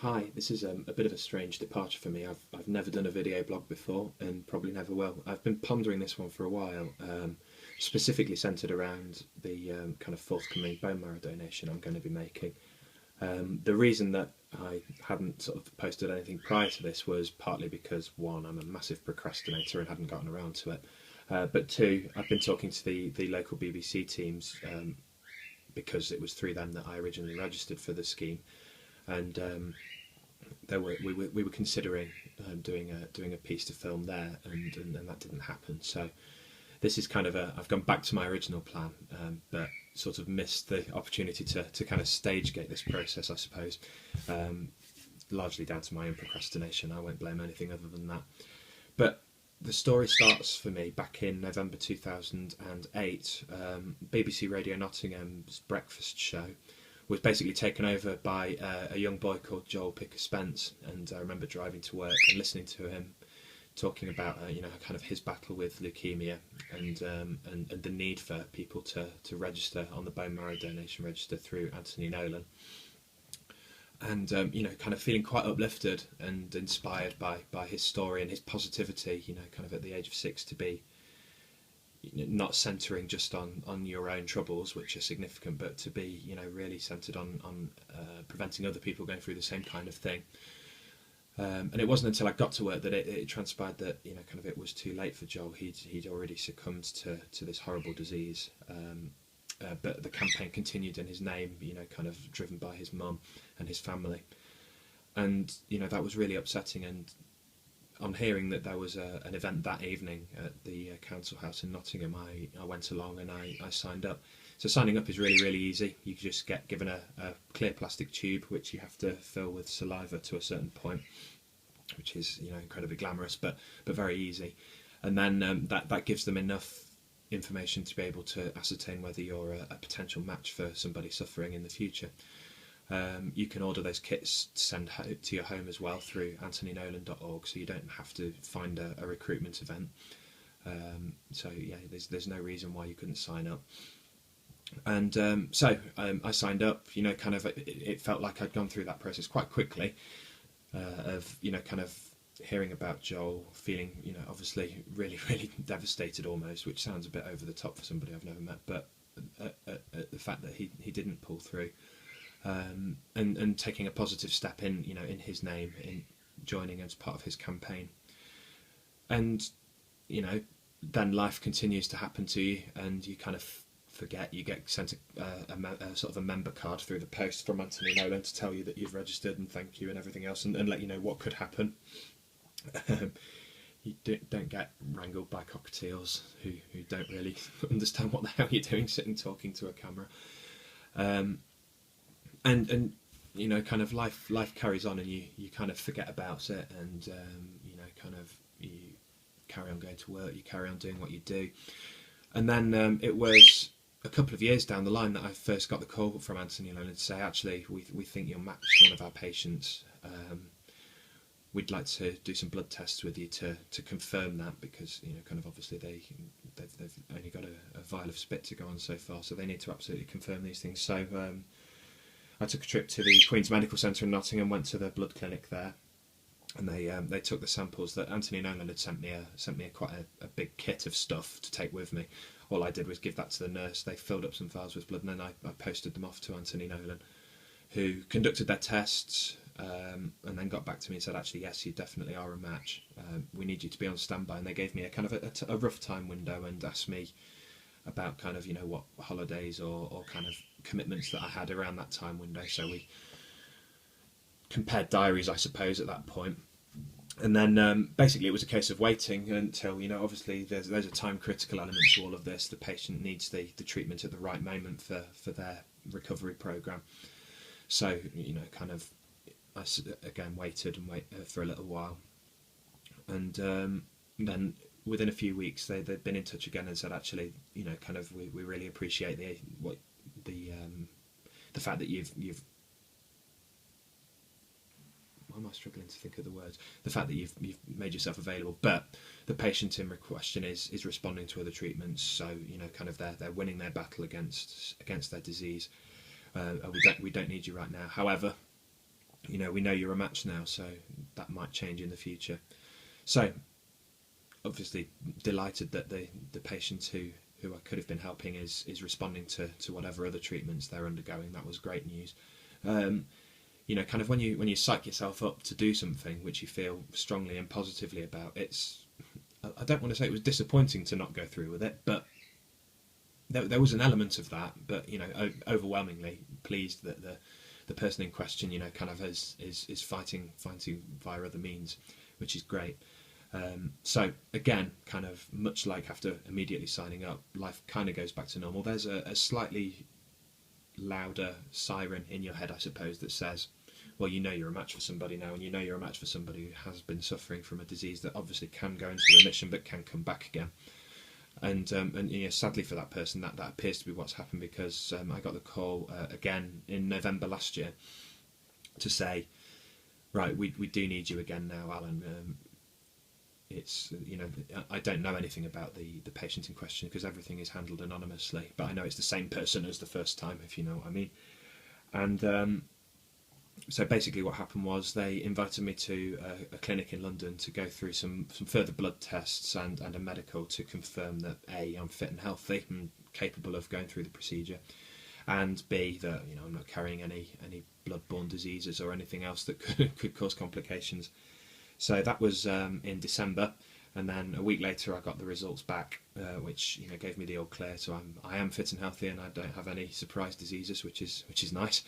Hi, this is a bit of a strange departure for me. I've never done a video blog before and probably never will. I've been pondering this one for a while, specifically centred around the kind of forthcoming bone marrow donation I'm going to be making. The reason that I hadn't sort of posted anything prior to this was partly because, one, I'm a massive procrastinator and hadn't gotten around to it, but two, I've been talking to the local BBC teams because it was through them that I originally registered for the scheme, and we were considering doing a piece to film there, and that didn't happen. So this is kind of I've gone back to my original plan, but sort of missed the opportunity to kind of stage gate this process, I suppose. Largely down to my own procrastination. I won't blame anything other than that. But the story starts for me back in November 2008. BBC Radio Nottingham's breakfast show was basically taken over by a young boy called Joel Picker Spence, and I remember driving to work and listening to him talking about kind of his battle with leukemia and the need for people to register on the bone marrow donation register through Anthony Nolan, and kind of feeling quite uplifted and inspired by his story and his positivity, kind of at the age of 6, to be not centering just on your own troubles, which are significant, but to be really centered on preventing other people going through the same kind of thing. And it wasn't until I got to work that it transpired that kind of it was too late for Joel. He'd already succumbed to this horrible disease, but the campaign continued in his name, kind of driven by his mum and his family, and that was really upsetting. And on hearing that there was an event that evening at the council house in Nottingham, I went along and I signed up. So signing up is really easy. You just get given a clear plastic tube which you have to fill with saliva to a certain point, which is incredibly glamorous but very easy. And then that gives them enough information to be able to ascertain whether you're a potential match for somebody suffering in the future. You can order those kits to send to your home as well through anthonynolan.org, so you don't have to find a recruitment event. So yeah, there's no reason why you couldn't sign up. And so I signed up. Kind of it felt like I'd gone through that process quite quickly, of kind of hearing about Joel, feeling obviously really devastated almost, which sounds a bit over the top for somebody I've never met, but the fact that he didn't pull through. And taking a positive step in his name, in joining as part of his campaign. And then life continues to happen to you, and you kind of forget. You get sent a sort of a member card through the post from Anthony Nolan to tell you that you've registered and thank you and everything else, and let you know what could happen. You don't get wrangled by cockatiels who don't really understand what the hell you're doing sitting talking to a camera. And kind of life carries on, and you kind of forget about it, and kind of you carry on going to work, you carry on doing what you do. And then it was a couple of years down the line that I first got the call from Anthony Nolan to say, actually, we think you'll match one of our patients. We'd like to do some blood tests with you to confirm that, because kind of obviously they've only got a vial of spit to go on so far, so they need to absolutely confirm these things. So I took a trip to the Queen's Medical Centre in Nottingham, went to the blood clinic there, and they took the samples that Anthony Nolan had sent me quite a big kit of stuff to take with me. All I did was give that to the nurse. They filled up some vials with blood, and then I posted them off to Anthony Nolan, who conducted their tests, and then got back to me and said, actually, yes, you definitely are a match. We need you to be on standby. And they gave me a kind of a rough time window and asked me about kind of what holidays or kind of commitments that I had around that time window. So we compared diaries, I suppose, at that point. And then basically it was a case of waiting until obviously there's a time critical element to all of this. The patient needs the treatment at the right moment for their recovery program. So kind of I again waited for a little while, and then within a few weeks they'd been in touch again and said, actually, kind of we really appreciate the fact that you've why am I struggling to think of the words? The fact that you've made yourself available, but the patient in question is responding to other treatments, so kind of they're winning their battle against their disease. We don't need you right now. However, you know, we know you're a match now, so that might change in the future. So obviously delighted that the patient who I could have been helping is responding to whatever other treatments they're undergoing. That was great news. You know, kind of when you psych yourself up to do something which you feel strongly and positively about, it's, I don't want to say it was disappointing to not go through with it, but there was an element of that. But you know, overwhelmingly pleased that the person in question, you know, kind of is fighting via other means, which is great. So again, kind of much like after immediately signing up, life kind of goes back to normal. There's a slightly louder siren in your head, I suppose, that says, well, you know you're a match for somebody now, and you know you're a match for somebody who has been suffering from a disease that obviously can go into remission but can come back again. And you know, sadly for that person, that appears to be what's happened, because I got the call again in November last year to say, right, we do need you again now, Alan. It's, you know, I don't know anything about the patient in question because everything is handled anonymously, but I know it's the same person as the first time, if you know what I mean. And so basically what happened was they invited me to a clinic in London to go through some further blood tests and a medical to confirm that A, I'm fit and healthy and capable of going through the procedure, and B, that, you know, I'm not carrying any blood-borne diseases or anything else that could cause complications. So that was in December, and then a week later I got the results back, which, you know, gave me the all clear. So I am fit and healthy, and I don't have any surprise diseases, which is nice.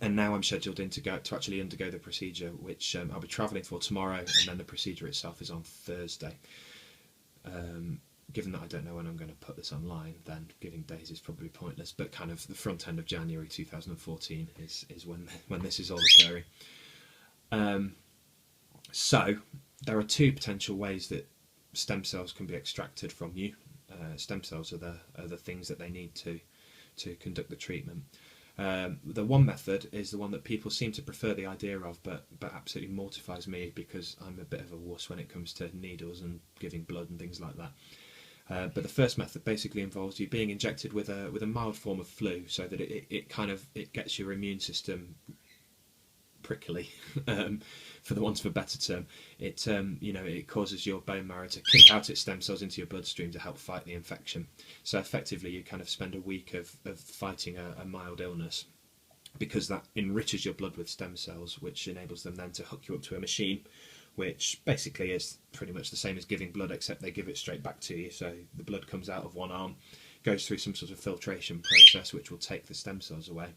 And now I'm scheduled in to actually undergo the procedure, which I'll be travelling for tomorrow, and then the procedure itself is on Thursday. Given that I don't know when I'm going to put this online, then giving days is probably pointless. But kind of the front end of January 2014 is when this is all occurring. So there are two potential ways that stem cells can be extracted from you. Stem cells are the things that they need to conduct the treatment. The one method is the one that people seem to prefer the idea of, but absolutely mortifies me because I'm a bit of a wuss when it comes to needles and giving blood and things like that. But the first method basically involves you being injected with a mild form of flu, so that it gets your immune system prickly, for the want of a better term. It causes your bone marrow to kick out its stem cells into your bloodstream to help fight the infection. So effectively you kind of spend a week of fighting a mild illness, because that enriches your blood with stem cells, which enables them then to hook you up to a machine, which basically is pretty much the same as giving blood, except they give it straight back to you. So the blood comes out of one arm, goes through some sort of filtration process which will take the stem cells away.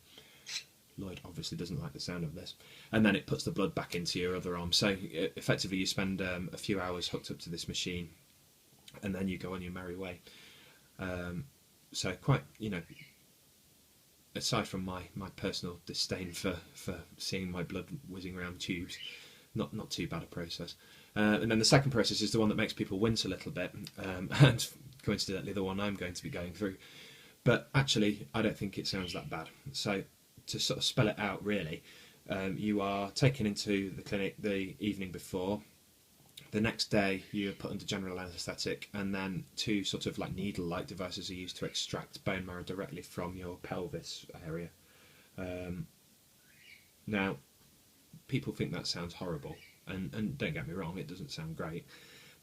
Lloyd obviously doesn't like the sound of this. And then it puts the blood back into your other arm. So effectively you spend a few hours hooked up to this machine, and then you go on your merry way. So quite, you know, aside from my personal disdain for seeing my blood whizzing around tubes, not too bad a process. And then the second process is the one that makes people wince a little bit, and coincidentally the one I'm going to be going through. But actually I don't think it sounds that bad. So to sort of spell it out really, you are taken into the clinic the evening before. The next day you're put under general anaesthetic, and then two sort of like needle-like devices are used to extract bone marrow directly from your pelvis area. Now, people think that sounds horrible, and don't get me wrong, it doesn't sound great,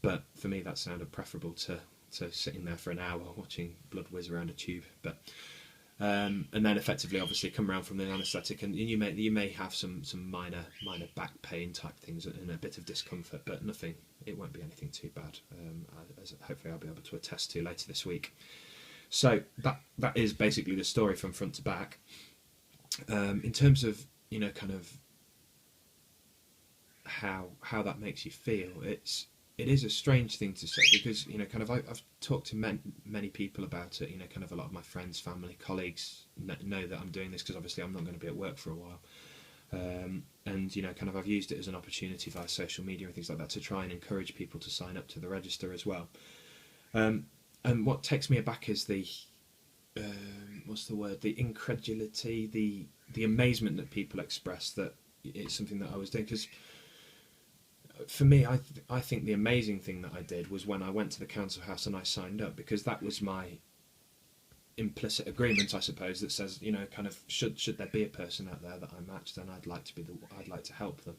but for me that sounded preferable to sitting there for an hour watching blood whiz around a tube. But and then effectively obviously come around from the anaesthetic, and you may have some minor back pain type things and a bit of discomfort, but nothing, it won't be anything too bad, as hopefully I'll be able to attest to later this week. So that is basically the story from front to back. In terms of, you know, kind of how that makes you feel, it is a strange thing to say, because, you know, kind of I've talked to many people about it. You know, kind of a lot of my friends, family, colleagues know that I'm doing this, because obviously I'm not going to be at work for a while. And, you know, kind of I've used it as an opportunity via social media and things like that to try and encourage people to sign up to the register as well. And what takes me aback is the incredulity, the amazement that people express that it's something that I was doing. Because for me, I think the amazing thing that I did was when I went to the council house and I signed up, because that was my implicit agreement, I suppose, that says, you know, kind of should there be a person out there that I match, then I'd like to help them.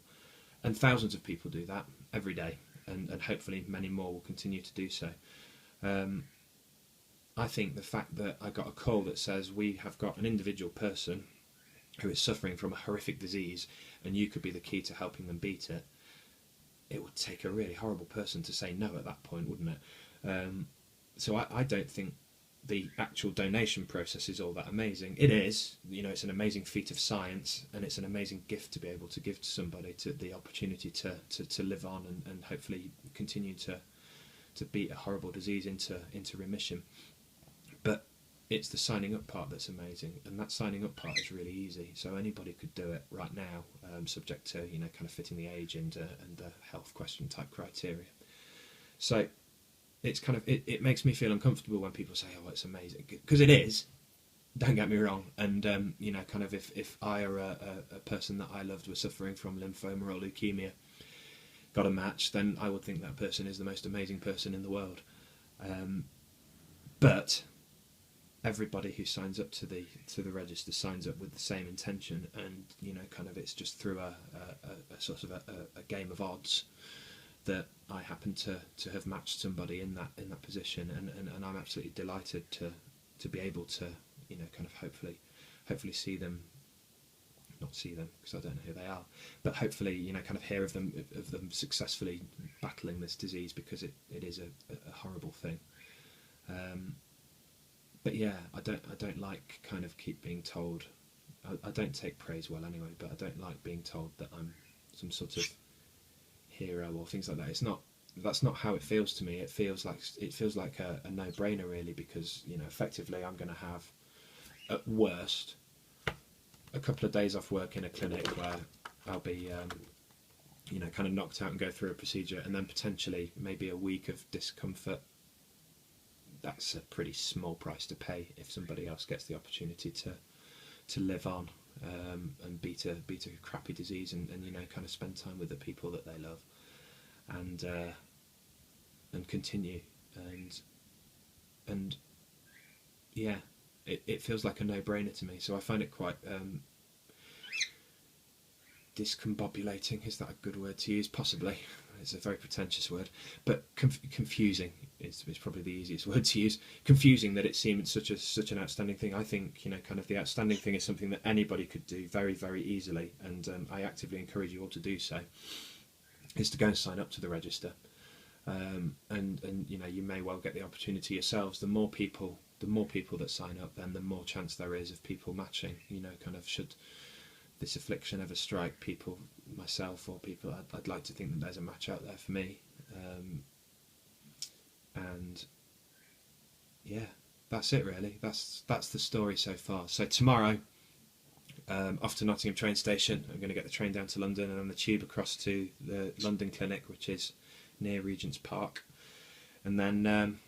And thousands of people do that every day, and hopefully many more will continue to do so. I think the fact that I got a call that says we have got an individual person who is suffering from a horrific disease and you could be the key to helping them beat it, it would take a really horrible person to say no at that point, wouldn't it? So I don't think the actual donation process is all that amazing. It is, you know, it's an amazing feat of science, and it's an amazing gift to be able to give to somebody, to the opportunity to live on and hopefully continue to beat a horrible disease into remission. But it's the signing up part that's amazing, and that signing up part is really easy. So anybody could do it right now, subject to, you know, kind of fitting the age and the health question type criteria. So it's kind of it makes me feel uncomfortable when people say, "Oh, it's amazing," because it is. Don't get me wrong. And you know, kind of if I or a person that I loved was suffering from lymphoma or leukemia got a match, then I would think that person is the most amazing person in the world. But everybody who signs up to the register signs up with the same intention, and you know, kind of it's just through a sort of a game of odds that I happen to have matched somebody in that position, and I'm absolutely delighted to be able to, you know, kind of hopefully see them, not see them because I don't know who they are, but hopefully, you know, kind of hear of them successfully battling this disease, because it is a horrible thing. But yeah, I don't like kind of keep being told. I don't take praise well anyway, but I don't like being told that I'm some sort of hero or things like that. That's not how it feels to me. It feels like a no-brainer, really, because, you know, effectively I'm going to have, at worst, a couple of days off work in a clinic where I'll be you know, kind of knocked out and go through a procedure, and then potentially maybe a week of discomfort. That's a pretty small price to pay if somebody else gets the opportunity to live on and beat a crappy disease, and you know, kind of spend time with the people that they love, and continue, and yeah, it feels like a no-brainer to me. So I find it quite discombobulating. Is that a good word to use? Possibly. It's a very pretentious word, but confusing is probably the easiest word to use. Confusing that it seemed such an outstanding thing. I think, you know, kind of the outstanding thing is something that anybody could do very, very easily, and I actively encourage you all to do so, is to go and sign up to the register, and you know, you may well get the opportunity yourselves. The more people that sign up, then the more chance there is of people matching. You know, kind of, should this affliction ever strike people, myself or people, I'd like to think that there's a match out there for me, and yeah, that's it really. That's the story so far. So tomorrow, off to Nottingham train station. I'm going to get the train down to London and then the tube across to the London clinic, which is near Regent's Park, and then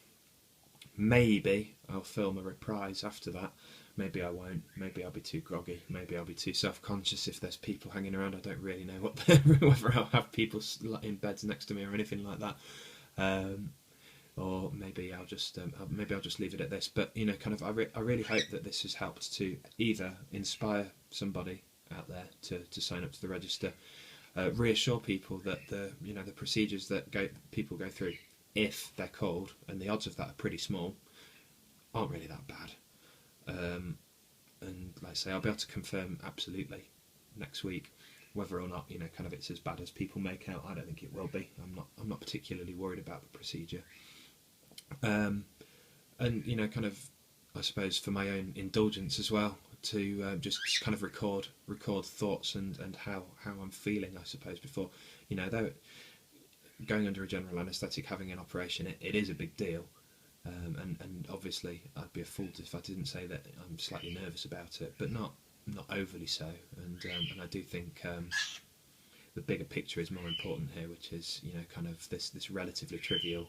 maybe I'll film a reprise after that. Maybe I won't. Maybe I'll be too groggy. Maybe I'll be too self-conscious if there's people hanging around. I don't really know whether I'll have people in beds next to me or anything like that. Or maybe I'll just leave it at this. But you know, kind of, I really hope that this has helped to either inspire somebody out there to sign up to the register, reassure people that the procedures that people go through, if they're called, and the odds of that are pretty small, aren't really that bad. And like I say, I'll be able to confirm absolutely next week whether or not, you know, kind of it's as bad as people make out. I don't think it will be. I'm not particularly worried about the procedure. And you know, kind of, I suppose for my own indulgence as well, to just kind of record thoughts and how I'm feeling, I suppose, before, you know, though going under a general anaesthetic, having an operation, it is a big deal. And obviously I'd be a fool if I didn't say that I'm slightly nervous about it, but not overly so. And I do think the bigger picture is more important here, which is, you know, kind of this relatively trivial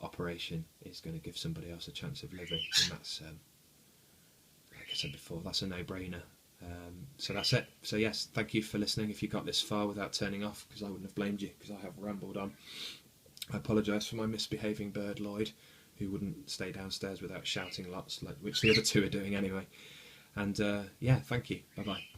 operation is going to give somebody else a chance of living, and that's, like I said before, that's a no-brainer. So that's it. So yes, thank you for listening. If you got this far without turning off, because I wouldn't have blamed you, because I have rambled on. I apologise for my misbehaving bird, Lloyd, who wouldn't stay downstairs without shouting lots, like which the other two are doing anyway. And yeah, thank you. Bye bye.